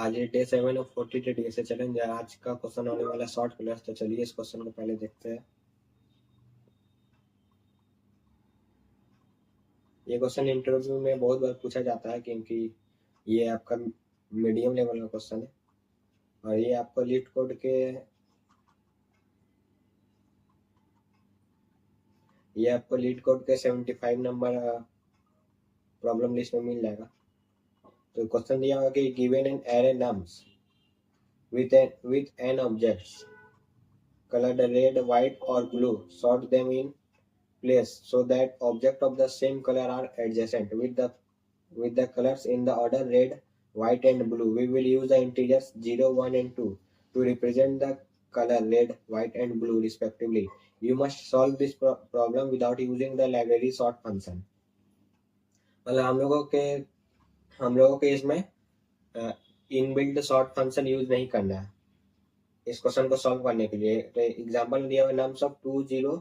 आज डे 7 और 40 डे से चैलेंज है। आज का क्वेश्चन होने वाला शॉर्ट कलर्स। तो चलिए इस क्वेश्चन को पहले देखते हैं। ये क्वेश्चन इंटरव्यू में बहुत बार पूछा जाता है क्योंकि ये आपका मीडियम लेवल का क्वेश्चन है और ये आपको लीड कोड के 75 नंबर प्रॉब्लम लिस्ट में मिल जाएगा। तो क्वेश्चन दिया होगा कि given an array nums with an objects colored red, white or blue, sort them in place so that objects of the same color are adjacent with the colors in the order red, white and blue. We will use the integers 0, 1 and 2 to represent the color red, white and blue respectively. You must solve this problem without using the library sort function. मतलब हम लोगों के इसमें inbuilt sort function use नहीं करना है इस question को सॉल्व करने के लिए। तो एग्जांपल दिया हुआ नम्स ऑफ 2 0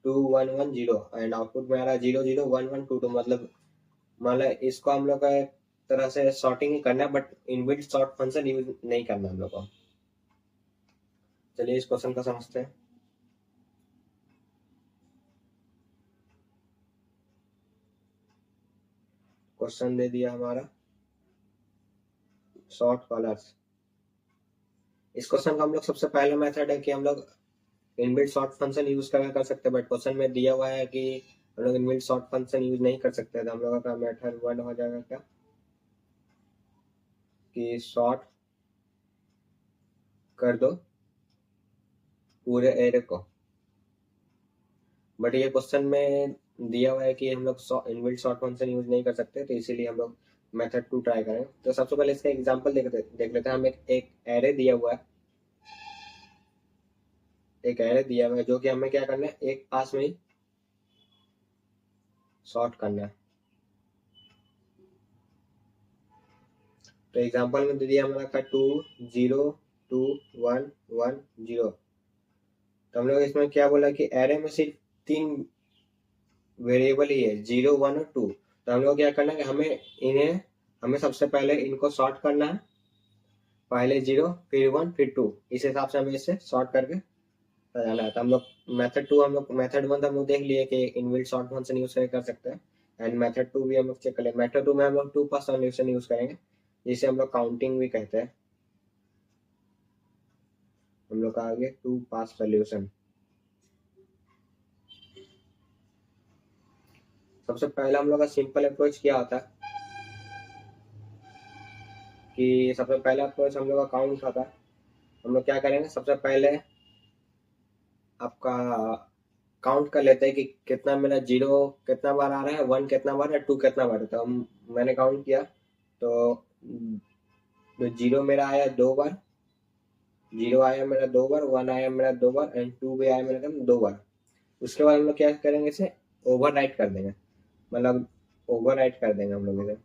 2 1 1 0 एंड आउटपुट में आ रहा है 0 0 1 1 2 2। मतलब इसको हम लोग का एक तरह से सॉर्टिंग ही करना है but inbuilt sort function use नहीं करना हम लोग को। चलिए इस क्वेश्चन को समझते हैं। क्वेश्चन दे दिया हमारा सॉर्ट कलर्स। इस क्वेश्चन का हम लोग सबसे पहला मेथड है कि हम लोग इनबिल्ट सॉर्ट फंक्शन यूज कर सकते हैं बट क्वेश्चन में दिया हुआ है कि हम लोग इनबिल्ट सॉर्ट फंक्शन यूज नहीं कर सकते। तो हम लोगों का मेथड 1 हो जाएगा क्या कि सॉर्ट कर दो पूरे एरे को। बट ये क्वेश्चन में दिया हुआ है कि हम लोग इनबिल्ट सॉर्ट फंक्शन यूज नहीं कर सकते तो इसीलिए हम लोग मेथड 2 ट्राई करें। तो सबसे पहले इसका एग्जांपल देख लेते हैं। हम एक एरे दिया हुआ है जो कि हमें क्या करना है एक पास में ही सॉर्ट करना है। तो एग्जांपल में दे दिया हमारा का 2 0 2 1 1 0। तो हम लोग इसमें क्या बोला कि एरे में सिर्फ 3 वेरिएबल ही है 0 1 और 2। तो हम लोग क्या करना है कि हमें सबसे पहले इनको सॉर्ट करना है। पहले 0 फिर 1 फिर 2 इस हिसाब से हमें इसे सॉर्ट करके जाना है। तो हम लोग मेथड 1 हम लोग देख लिए कि इनबिल्ट सॉर्ट फंक्शन यूज कर सकते हैं एंड मेथड 2 भी हम लोग चेक कर लेंगे। मेथड 2 में हम लोग 2 पास सॉल्यूशन यूज करेंगे जिसे हम लोग काउंटिंग भी कहते हैं। हम लोग का आगे 2 पास सॉल्यूशन। सबसे पहला हम लोग का सिंपल अप्रोच क्या होता है कि सबसे पहला अप्रोच हम लोग का काउंट होता है। हम लोग क्या करेंगे सबसे पहले आपका काउंट कर लेते हैं कि कितना मेरा 0 कितना बार आ रहा है, 1 कितना बार है, 2 कितना बार है। तो मैंने काउंट किया तो 0 मेरा आया 2 बार, 0 आया मेरा 2 बार, 1 आया मेरा 2 बार एंड 2 भी आया मेरा 2 बार। उसके बाद हम लोग क्या करेंगे इसे ओवर राइट कर देंगे। मतलब ओवर राइट कर देंगे हम लोग इसे।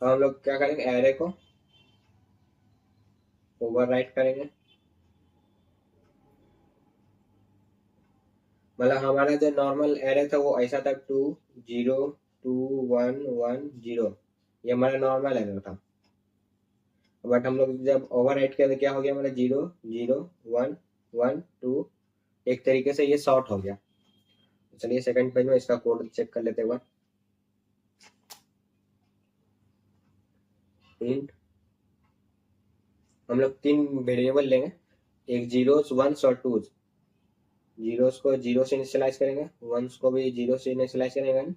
तो हम लोग क्या करेंगे एरे को ओवर राइट करेंगे। मतलब हमारा जो नॉर्मल एरे था वो ऐसा था 2 0 2 1 1 0। ये हमारा नॉर्मल एरे था। बट हम लोग जब ओवर राइट किया तो क्या हो गया हमारा 0 0 1 1 2 एक तरीके से ये शॉर्ट हो गया। चलिए सेकंड पेज में इसका कोड चेक कर लेते हैं। इंट हम लोग 3 वेरिएबल लेंगे, एक 0s 1s और 2s। 0s को 0 से इनिशियलाइज करेंगे, 1s को भी 0 से इनिशियलाइज करेंगे,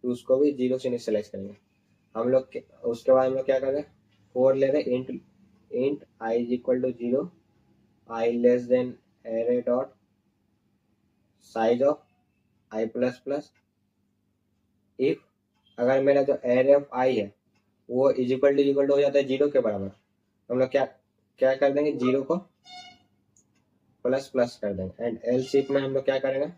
2s को भी 0 से इनिशियलाइज करेंगे। हम लोग उसके बाद हम लोग क्या करेंगे 4 ले रहे int i is equal to 0, i less than array dot size of i plus plus. If अगर मेरा जो एरे ऑफ i है वो इज इक्वल टू हो जाता है 0 के बराबर, हम लोग क्या कर देंगे 0 को प्लस प्लस कर देंगे। एंड एल्स इफ में हम लोग क्या करेंगे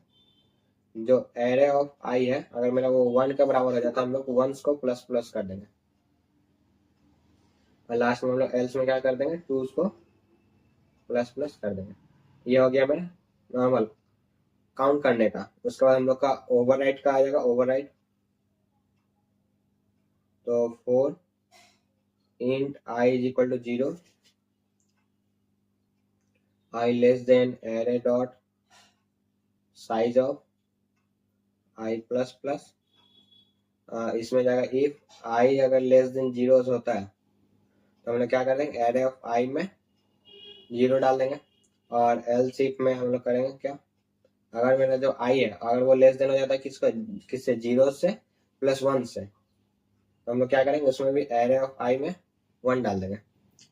जो एरे ऑफ i है अगर मेरा वो 1 के बराबर हो जाता है हम लोग 1s को प्लस प्लस कर देंगे। और लास्ट में हम लोग एल्स में क्या कर देंगे 2s को प्लस प्लस कर देंगे। ये हो गया मेरा नॉर्मल काउंट करने का। उसके बाद हम लोग का ओवरराइट का आ जाएगा ओवरराइट। तो 4 int I is equal to 0, I less than array dot size of I plus plus, इसमें जाएगा इफ I अगर लेस देन 0 होता है तो हम लोग क्या कर देंगे, एरे ऑफ I में 0 डाल देंगे, और एल्स इफ में हम लोग करेंगे क्या, अगर मेरा जो I है अगर वो लेस देन हो जाता है किससे 0 से प्लस 1 से, तो हम लोग क्या करेंगे उसमें भी एरे ऑफ I में 1 डाल देंगे,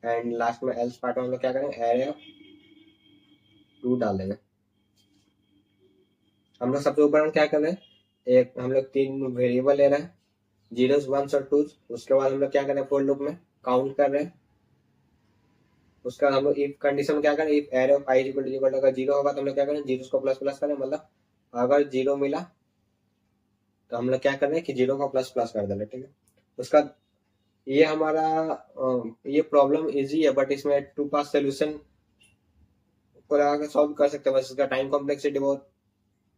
एंड लास्ट में एल्स पार्ट में हम लोग क्या करेंगे, एरे ऑफ 2 डाल देंगे। हम लोग सबसे ऊपर हम क्या कर रहे हैं, एक हम लोग 3 वेरिएबल ले रहे हैं, 0s 1s और 2s, उसके बाद हम लोग क्या कर रहे हैं, फोर लूप में काउंट कर रहे हैं, उसका हम लोग इफ कंडीशन में क्या करें, if array of I equal to अगर 0 होगा तो हम लोग क्या करें, 0 को प्लस प्लस करें, मतलब अगर 0 मिला तो हम लोग क्या कर रहे हैं कि 0 को प्लस प्लस कर दे रहे, ठीक है। उसका ये हमारा ये प्रॉब्लम इजी है, बट इसमें 2 पास सोल्यूशन को लगा के सॉल्व कर सकते हैं, बस इसका टाइम कॉम्प्लेक्सिटी बहुत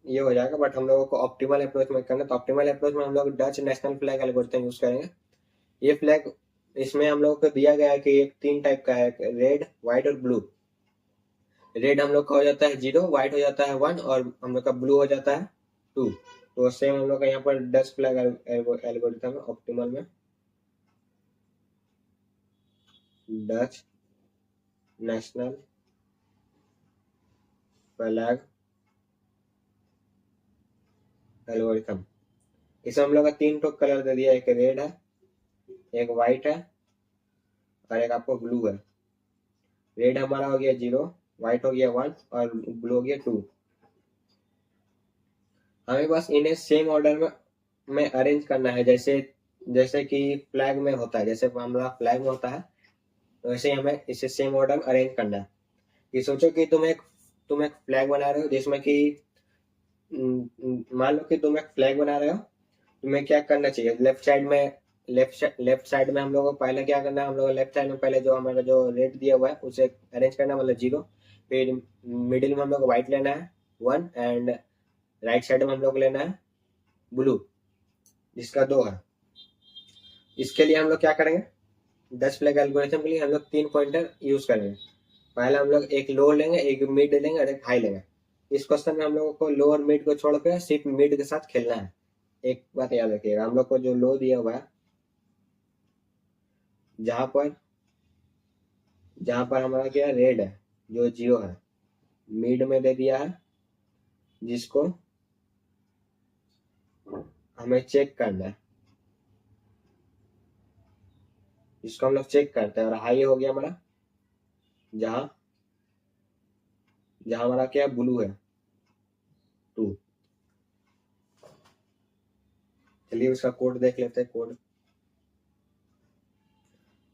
ये हो जाएगा, बट हम लोगों को ऑप्टिमल अप्रोच में करना है। तो ऑप्टिमल अप्रोच में हम लोग Dutch national flag algorithm use करेंगे। ये फ्लैग इसमें हम लोग को दिया गया है कि एक 3 टाइप का है, रेड, व्हाइट और ब्लू। रेड हम लोग का हो जाता है 0, व्हाइट हो जाता है 1 और हम लोग का ब्लू हो जाता है 2। तो सेम हम लोग का यहाँ पर डच फ्लैग एल्गोरिथम है ऑप्टिमल में, डच नेशनल फ्लैग एल्गोरिथम। इसमें हम लोग का 3 टो कलर दे दिया, एक रेड है, एक व्हाइट है और एक आपको ब्लू है। रेड हमारा हो गया 0, व्हाइट हो गया 1 और ब्लू हो गया 2। हमें बस इन्हें सेम ऑर्डर में अरेंज करना है, जैसे कि फ्लैग में होता है, जैसे हमारा फ्लैग में होता है तो वैसे ही हमें इसे सेम ऑर्डर में अरेंज करना है। कि सोचो कि तुम एक फ्लैग बना रहे हो, जिसमें कि मान लो कि तुम एक फ्लैग बना रहे हो, तुम्हें क्या करना चाहिए, लेफ्ट साइड में हम लोगों को पहले क्या करना है, हम लोग लेफ्ट साइड में पहले जो हमारा जो रेड दिया हुआ है उसे अरेंज करना है, मतलब 0। फिर मिडिल में हम लोग व्हाइट लेना है 1, एंड राइट साइड में हम लोग लेना है ब्लू जिसका 2 है। इसके लिए हम लोग क्या करेंगे, 10 फ्लैग एल्गोरिथम के लिए हम लोग 3 पॉइंटर यूज करेंगे। पहले हम लोग एक लो लेंगे, एक मिड लेंगे और एक हाई लेंगे। इस क्वेश्चन में हम लोगों को लो और मिड को छोड़कर सिर्फ मिड के साथ खेलना है। एक बात याद रखिएगा, हम लोग को जो लो दिया हुआ है, जहां पर हमारा क्या रेड है जो 0 है, मिड में दे दिया है जिसको हमें चेक करना है, जिसको हम लोग चेक करते हैं, और हाई हो गया हमारा जहां हमारा क्या ब्लू है 2। चलिए उसका कोड देख लेते हैं। कोड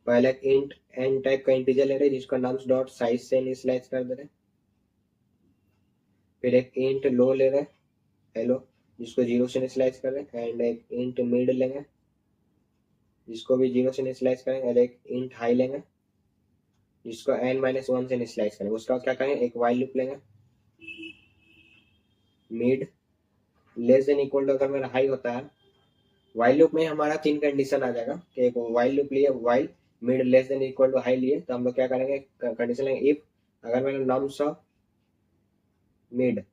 पहले इंट एन टाइप का इंटीजर ले रहे हैं जिसका नाम डॉट साइज से इनिशियलाइज कर दे रहे हैं। फिर एक इंट लो ले रहे हैं, हेलो, जिसको 0 से इनिशियलाइज कर रहे हैं, एंड एक इंट मिड लेंगे जिसको भी 0 से इनिशियलाइज करेंगे, और एक इंट हाई लेंगे जिसको n-1 से इनिशियलाइज करेंगे। उसका क्या करेंगे, एक वाइल लूप लेंगे, mid less than equal to अगर मेरा हाई होता है, वाइल लूप में हमारा 3 कंडीशन आ जाएगा कि एक वाइल लूप लिए, while mid less than equal to high लिए, तो हम लोग क्या करेंगे, कंडीशन लेंगे इफ अगर मेरा nums of mid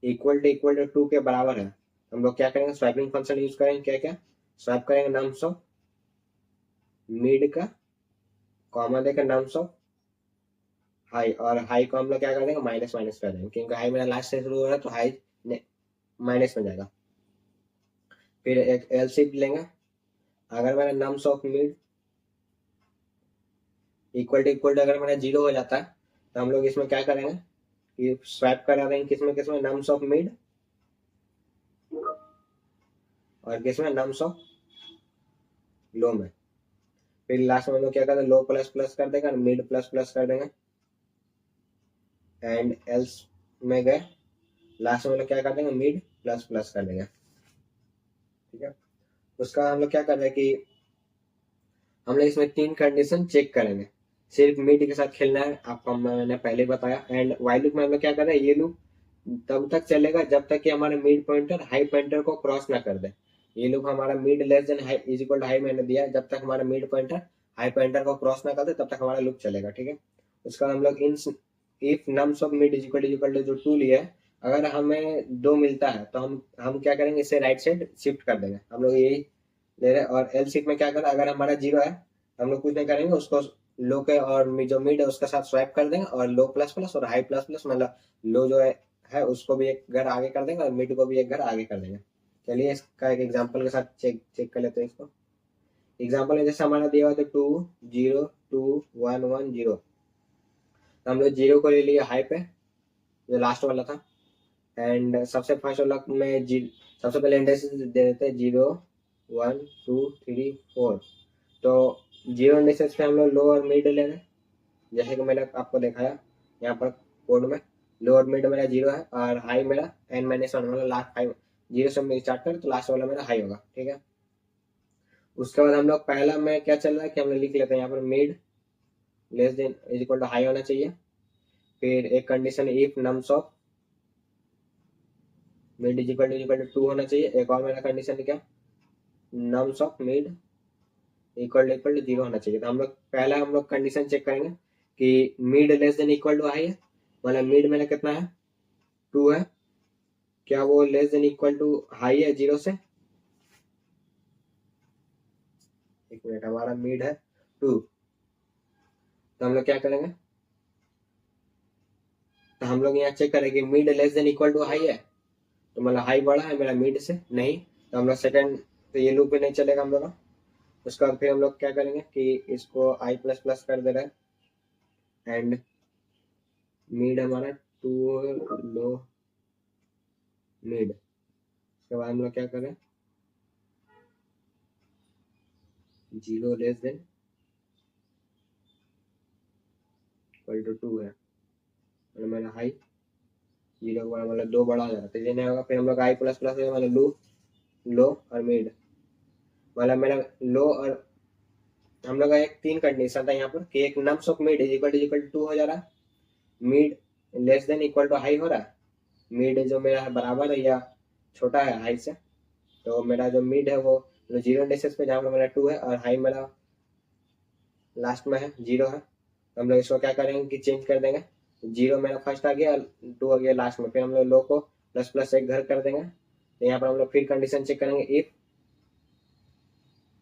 equal to 2 के बराबर है, हम लोग क्या करेंगे, स्वाइपिंग फंक्शन यूज करेंगे। क्या स्वाइप करेंगे नम्स ऑफ मिड का, कॉमा देकर नम्स ऑफ हाई, और हाई को हम लोग क्या कर देंगे, माइनस कर देंगे, क्योंकि हाई मेरा लास्ट से शुरू हो रहा है तो हाई माइनस में जाएगा। फिर एक एलसीफ लेंगे, अगर मेरा nums of mid equal to अगर मेरा 0 हो जाता है तो हम लोग इसमें क्या करेंगे कि स्वैप करा देंगे, किसमें नम्स ऑफ मिड और किसमें नम्स ऑफ लो में। फिर लास्ट में हम लोग क्या करते हैं, लो प्लस प्लस कर देंगे, मिड प्लस प्लस कर देंगे, एंड एल्स में गए, लास्ट में हम लोग क्या कर देंगे, मिड प्लस प्लस कर देंगे। ठीक है, उसका हम लोग क्या कर रहे हैं कि हम लोग इसमें 3 कंडीशन चेक करेंगे। सिर्फ मिड के साथ खेलना है, आपको मैंने पहले बताया। एंड वाइल लूप में हम लोग क्या कर रहे हैं, ये लूप तब तक चलेगा जब तक कि हमारा मिड पॉइंटर हाई पॉइंटर को क्रॉस ना कर दे। ये लूप हमारा mid less than high is equal to high मैंने दिया, जब तक हमारा मिड पॉइंटर हाई पॉइंटर को क्रॉस ना करते तब तक हमारा लूप चलेगा, ठीक है। उसके बाद हम लोग इन if nums of mid equal to जो 2 लिया है, अगर हमें 2 मिलता है तो हम क्या करेंगे, इसे राइट साइड शिफ्ट कर देंगे, हम लोग यही ले रहे हैं। और एल शिफ्ट में क्या करें, अगर हमारा 0 है हम लोग कुछ नहीं करेंगे, उसको लो के और जो मिड है उसके साथ स्वैप कर देंगे, और लो प्लस प्लस और हाई प्लस प्लस, मतलब लो जो है उसको भी एक घर आगे कर देंगे और मिड को भी एक घर आगे कर देंगे। चलिए इसका एक एग्जांपल के साथ चेक कर लेते हैं इसको। एग्जांपल है जैसे हमारा दिया हुआ था 2 0 2 1 1 0, तो हम लोग 0 को ले लिया हाई पे जो लास्ट वाला था, एंड सबसे फर्स्ट वाला में सबसे पहले इंडेक्सेस दे देते हैं 0 1 2 3 4। तो 0 इंडेक्सेस पे हम लोग लो और मिड ले रहे हैं, जैसे कि मैंने आपको दिखाया यहाँ पर कोड में। लो और मिड मेरा 0 है और हाई मेरा n-1, मतलब लास्ट 5 0 से स्टार्ट कर तो लास्ट वाला मेरा हाई होगा, ठीक है। उसके बाद हम लोग पहला में क्या चल रहा है कि हम लोग लिख लेते हैं यहाँ पर mid less than is equal to high होना चाहिए। फिर एक condition if nums of mid is equal to 2 होना चाहिए। एक और मेरा कंडीशन क्या, nums of mid equal to 0 होना चाहिए। तो हम लोग पहला हम लोग कंडीशन चेक करेंगे कि mid less than equal to high है, मतलब मिड मेरा कितना है 2 है, क्या वो less than equal to high है 0 से। एक मिनट, हमारा मिड है 2, तो हम लोग क्या करेंगे, तो हम लोग यहाँ चेक करेंगे mid less than equal to high है, तो मतलब हाई बड़ा है मेरा मिड से नहीं, तो हम लोग सेकंड, तो ये लूप भी नहीं चलेगा हम लोग का। उसके बाद फिर हम लोग क्या करेंगे कि इसको आई प्लस प्लस कर दे रहे हैं, एंड मिड हमारा 2 लो मिड। उसके बाद हम लोग क्या करें, 0 लेस देन इक्वल टू 2 है, मतलब मेरा हाई 0 का मतलब 2 बड़ा हो जाता है, नहीं होगा। फिर हम लोग आई प्लस प्लस मतलब लो और मिड, मतलब मेरा लो और हम लोग का एक 3 कंडीशन था यहाँ पर कि एक nums of mid is equal to 2 हो जा रहा है, mid less than equal to high हो रहा है, मिड जो मेरा बराबर है या छोटा है हाई से, तो मेरा जो मिड है वो 0 इंडेक्सेस पे जहाँ पर मेरा 2 है और हाई मेरा लास्ट में है 0 है, तो हम लोग इसको क्या करेंगे कि चेंज कर देंगे, 0 मेरा फर्स्ट आ गया, 2 आ गया लास्ट में, फिर हम लोग लो को प्लस प्लस एक घर कर देंगे। तो यहाँ पर हम लोग फिर कंडीशन चेक करेंगे if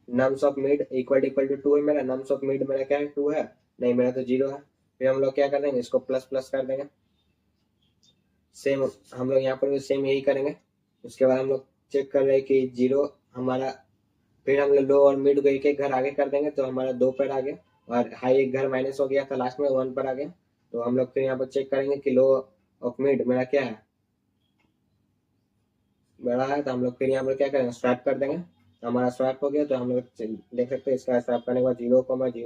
nums of mid equal to 2 है, मेरा नम्स ऑफ मिड मेरा क्या है 2 है, नहीं मेरा तो 0 है। फिर हम लोग क्या कर देंगे, इसको प्लस प्लस कर देंगे, सेम हम लोग यहाँ पर भी सेम यही करेंगे। उसके बाद हम लोग चेक कर रहे हैं कि 0 हमारा, फिर हम लोग लो और मिड को एक एक घर आगे कर देंगे, तो हमारा 2 पर आ गया, और हाई एक घर माइनस हो गया था लास्ट में 1 पर आ गया। तो हम लोग फिर यहाँ पर चेक करेंगे कि लो ऑफ मिड मेरा क्या है, बड़ा है, तो हम लोग फिर यहाँ पर क्या करेंगे, स्वैप कर देंगे। हमारा स्वैप हो गया, तो हम लोग देख सकते हैं इसका स्वैप करने के बाद 0, 0, 1, 1,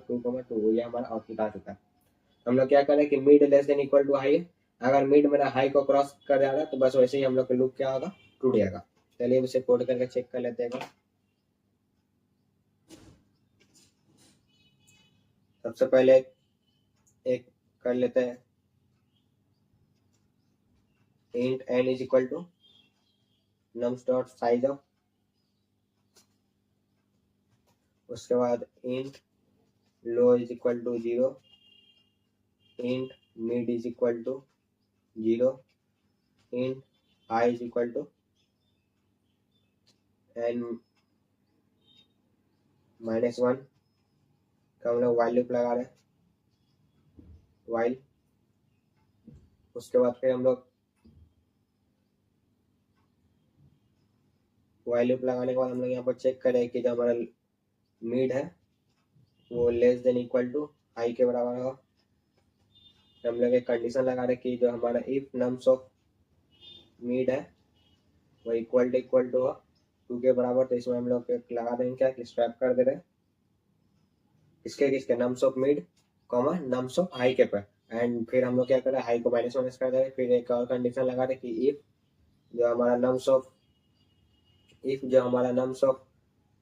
2, 2, ये हमारा आउटपुट आ चुका है। हम लोग क्या करें कि mid less than equal to high है, अगर मिड मेरा हाई को क्रॉस कर जा रहा है तो बस वैसे ही हम लोग का लूप क्या होगा, टूट जाएगा। चलिए इसे कोड करके चेक कर लेते हैं। सबसे पहले एक कर लेते हैं, int n is equal to nums dot size of, उसके बाद int low is equal to 0, int mid is equal to 0, int high is equal to n-1 का हम लोग वाइल लूप लगा रहे हैं, वाइल। उसके बाद फिर हम लोग वाइल लूप लगाने के बाद हम लोग यहाँ पर चेक करें कि जो हमारा मिड है वो less than equal to high के बराबर होगा। हम लोग एक कंडीशन लगा रहे कि जो हमारा इफ नम्स ऑफ मिड है वो इक्वल टू 2 के बराबर, तो इसमें हम लोग लगा देंगे क्या कि स्वैप कर दे रहे हैं किसके nums of mid comma nums of high के पर, एंड फिर हम लोग क्या कर रहे हैं, हाई को माइनस माइनस कर दे रहे। फिर एक और कंडीशन लगा रहे कि इफ जो हमारा नम्स ऑफ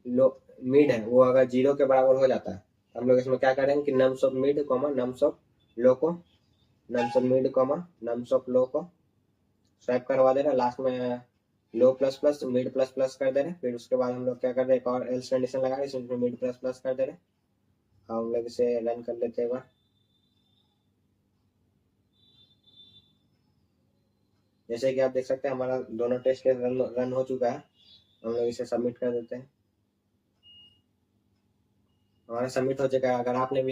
लो मिड है वो अगर 0 के बराबर हो जाता है, हम लोग इसमें क्या करेंगे कि nums of mid comma nums of low को, nums of mid comma nums of low को स्वैप करवा देना, लास्ट में low plus plus mid plus plus कर दे रहे, फिर उसके बाद हम लोग क्या कर रहे हैं, एक और एल्स कंडीशन लगा रहे, इसमें मिड प्लस प्लस कर दे रहे। हम लोग इसे रन कर लेते हैं एक बार। जैसे कि आप देख सकते हैं हमारा दोनों टेस्ट केस रन हो चुका है। हम लोग इसे सबमिट कर देते हैं। हमारा सबमिट हो चुका है। अगर आपने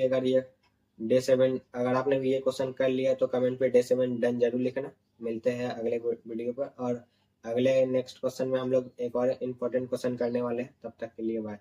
भी ये क्वेश्चन कर लिया तो कमेंट पे डे 7 डन जरूर लिखना। मिलते हैं अगले वीडियो पर, और अगले नेक्स्ट क्वेश्चन में हम लोग एक और इम्पोर्टेंट क्वेश्चन करने वाले हैं। तब तक के लिए बाय।